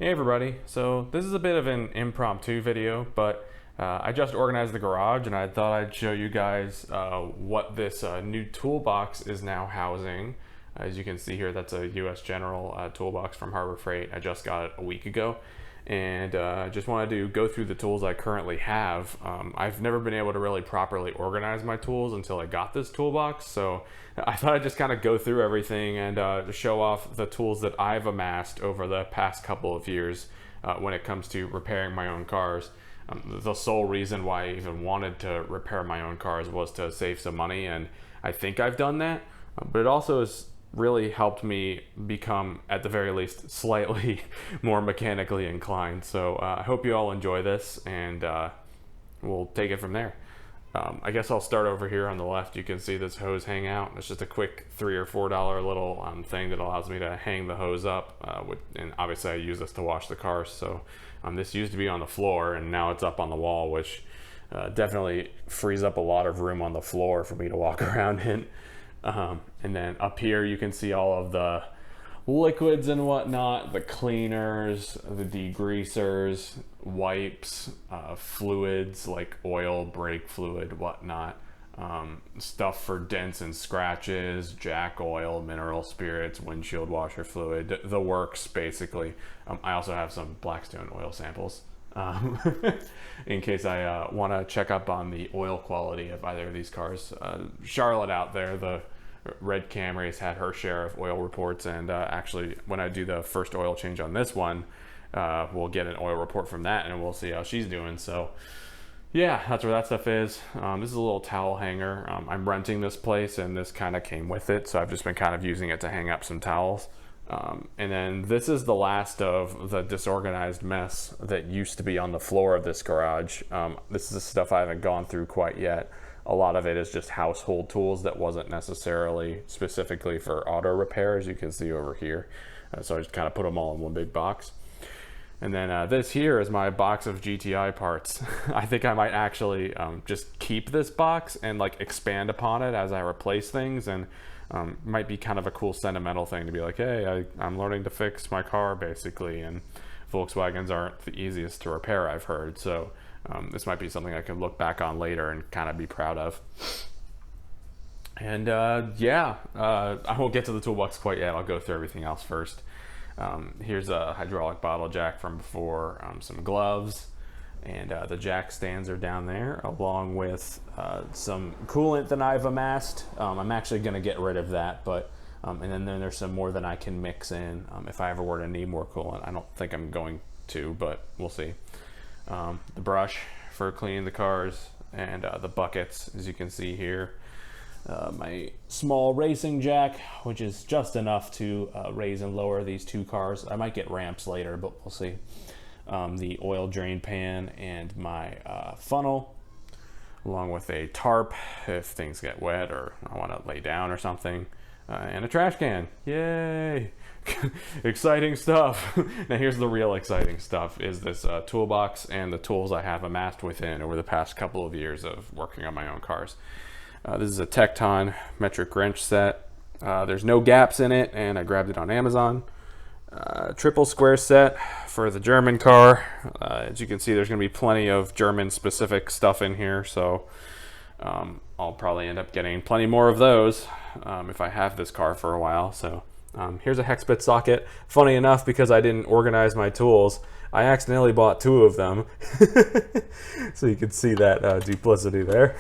Hey everybody, so this is a bit of an impromptu video, but I just organized the garage and I thought I'd show you guys what this new toolbox is now housing. As you can see here, that's a US General toolbox from Harbor Freight. I just got it a week ago, and just wanted to go through the tools I currently have. I've never been able to really properly organize my tools until I got this toolbox, so I thought I'd just kind of go through everything and show off the tools that I've amassed over the past couple of years when it comes to repairing my own cars. The sole reason why I even wanted to repair my own cars was to save some money, and I think I've done that, but it also has really helped me become, at the very least, slightly more mechanically inclined. So I hope you all enjoy this, and we'll take it from there. I guess I'll start over here on the left. You can see this hose hang out. It's just a quick $3 or $4 little thing that allows me to hang the hose up, and obviously I use this to wash the car. So this used to be on the floor and now it's up on the wall, which definitely frees up a lot of room on the floor for me to walk around in. And then up here you can see all of the liquids and whatnot, the cleaners, the degreasers, wipes, fluids like oil, brake fluid, whatnot, stuff for dents and scratches, jack oil, mineral spirits, windshield washer fluid, the works basically. I also have some Blackstone oil samples in case I want to check up on the oil quality of either of these cars. Charlotte out there, the red Camry's had her share of oil reports, and actually when I do the first oil change on this one, we'll get an oil report from that and we'll see how she's doing. So yeah, that's where that stuff is. This is a little towel hanger. I'm renting this place and this kind of came with it, so I've just been kind of using it to hang up some towels. And then this is the last of the disorganized mess that used to be on the floor of this garage. This is the stuff I haven't gone through quite yet. A lot of it is just household tools that wasn't necessarily specifically for auto repair, as you can see over here. So I just kind of put them all in one big box. And then this here is my box of GTI parts. I think I might actually just keep this box and like expand upon it as I replace things, and might be kind of a cool sentimental thing to be like, hey, I'm learning to fix my car basically, and Volkswagens aren't the easiest to repair, I've heard. So this might be something I can look back on later and kind of be proud of. And yeah, I won't get to the toolbox quite yet. I'll go through everything else first. Here's a hydraulic bottle jack from before, some gloves, and the jack stands are down there, along with some coolant that I've amassed. I'm actually going to get rid of that, but and then there's some more that I can mix in if I ever were to need more coolant. I don't think I'm going to, but we'll see. The brush for cleaning the cars, and the buckets, as you can see here. My small racing jack, which is just enough to raise and lower these two cars. I might get ramps later, but we'll see. The oil drain pan and my funnel, along with a tarp if things get wet or I want to lay down or something, and a trash can. Yay! Exciting stuff. Now here's the real exciting stuff, is this toolbox and the tools I have amassed within over the past couple of years of working on my own cars. This is a Tecton metric wrench set. There's no gaps in it, and I grabbed it on Amazon. Triple square set for the German car. As you can see, there's going to be plenty of German specific stuff in here, so I'll probably end up getting plenty more of those if I have this car for a while. So here's a hex bit socket. Funny enough, because I didn't organize my tools, I accidentally bought two of them. So you can see that duplicity there.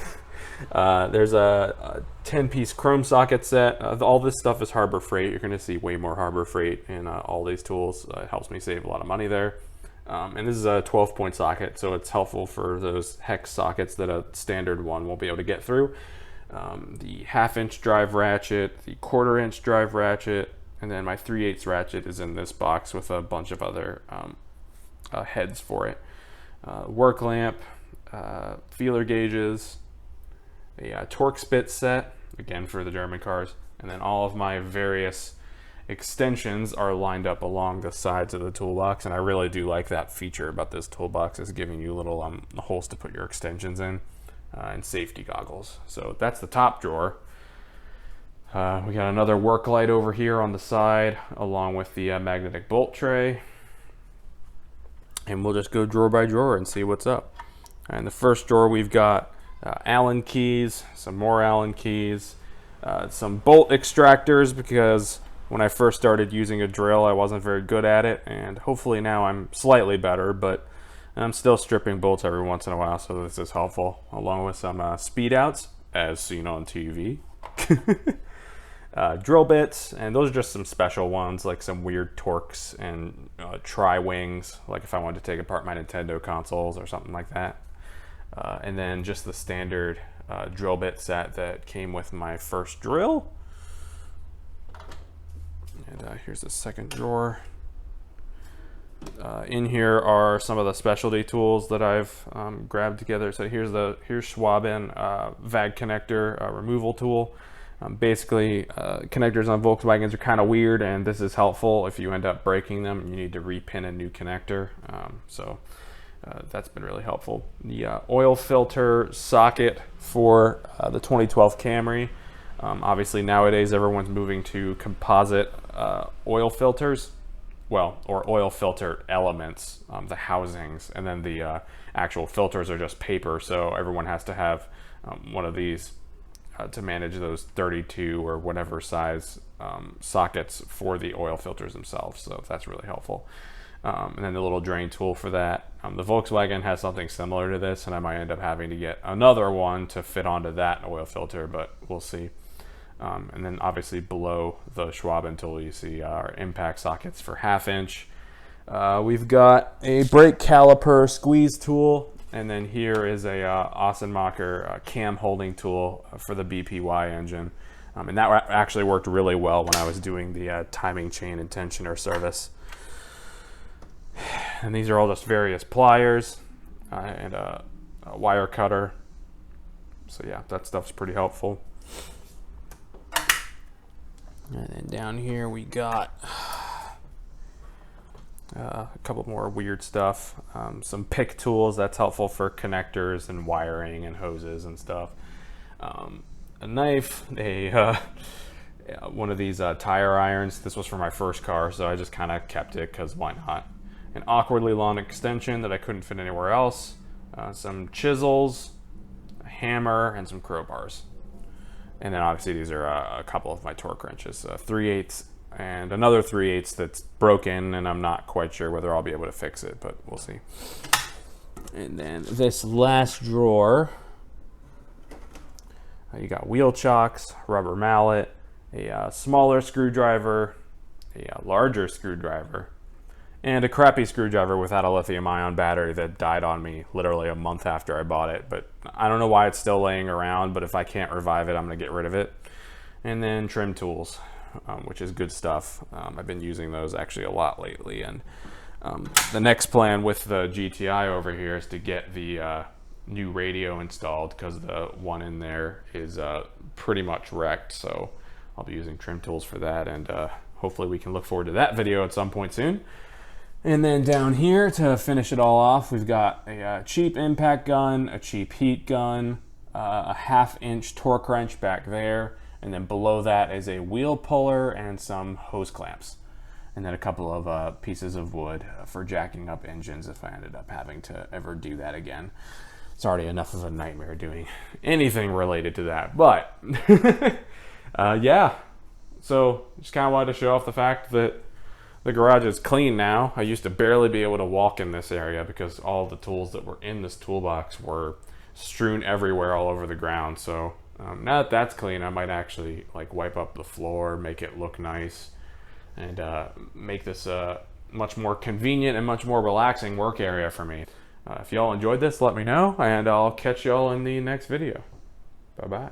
There's a 10-piece chrome socket set. All this stuff is Harbor Freight. You're going to see way more Harbor Freight in all these tools. It helps me save a lot of money there. And this is a 12-point socket, so it's helpful for those hex sockets that a standard one won't be able to get through. The 1/2-inch drive ratchet, the 1/4-inch drive ratchet, and then my 3/8 ratchet is in this box with a bunch of other heads for it. Work lamp, feeler gauges, a torque spit set, again for the German cars, and then all of my various extensions are lined up along the sides of the toolbox, and I really do like that feature about this toolbox, is giving you little holes to put your extensions in, and safety goggles. So that's the top drawer. We got another work light over here on the side, along with the magnetic bolt tray. and we'll just go drawer by drawer and see what's up. And the first drawer, we've got Allen keys, some more Allen keys, some bolt extractors, because when I first started using a drill, I wasn't very good at it, and hopefully now I'm slightly better, but I'm still stripping bolts every once in a while, so this is helpful, along with some speed outs, as seen on TV. Drill bits, and those are just some special ones, like some weird Torx and tri-wings, like if I wanted to take apart my Nintendo consoles or something like that. And then just the standard drill bit set that came with my first drill. And here's the second drawer. In here are some of the specialty tools that I've grabbed together. So here's Schwaben VAG connector removal tool. Basically, connectors on Volkswagens are kind of weird, and this is helpful if you end up breaking them. You need to repin a new connector. That's been really helpful. The oil filter socket for the 2012 Camry. Obviously, nowadays everyone's moving to composite oil filters. Well, or oil filter elements, the housings, and then the actual filters are just paper, so everyone has to have one of these to manage those 32 or whatever size sockets for the oil filters themselves, so that's really helpful. And then the little drain tool for that. The Volkswagen has something similar to this, and I might end up having to get another one to fit onto that oil filter, but we'll see. And then obviously below the Schwaben tool, you see our impact sockets for 1/2 inch. We've got a brake caliper squeeze tool, and then here is a Ossenmacher cam holding tool for the BPY engine. And that actually worked really well when I was doing the timing chain and tensioner service. And these are all just various pliers and a wire cutter. So yeah, that stuff's pretty helpful. And then down here we got a couple more weird stuff. Some pick tools, that's helpful for connectors and wiring and hoses and stuff. A knife, one of these tire irons. This was for my first car, so I just kind of kept it because why not? An awkwardly long extension that I couldn't fit anywhere else. Some chisels, a hammer, and some crowbars. And then obviously these are a couple of my torque wrenches, 3/8 and another 3/8 that's broken, and I'm not quite sure whether I'll be able to fix it, but we'll see. And then this last drawer, you got wheel chocks, rubber mallet, a smaller screwdriver, a larger screwdriver, and a crappy screwdriver without a lithium-ion battery that died on me literally a month after I bought it. But I don't know why it's still laying around, but if I can't revive it, I'm going to get rid of it. And then trim tools, which is good stuff. I've been using those actually a lot lately. And the next plan with the GTI over here is to get the new radio installed, because the one in there is pretty much wrecked. So I'll be using trim tools for that, and hopefully we can look forward to that video at some point soon. And then down here, to finish it all off, we've got a cheap impact gun, a cheap heat gun, a 1/2 inch torque wrench back there, and then below that is a wheel puller and some hose clamps. And then a couple of pieces of wood for jacking up engines if I ended up having to ever do that again. It's already enough of a nightmare doing anything related to that. But yeah, so just kind of wanted to show off the fact that the garage is clean now. I used to barely be able to walk in this area because all the tools that were in this toolbox were strewn everywhere all over the ground. So now that that's clean, I might actually like wipe up the floor, make it look nice, and make this a much more convenient and much more relaxing work area for me. If y'all enjoyed this, let me know, and I'll catch y'all in the next video. Bye-bye.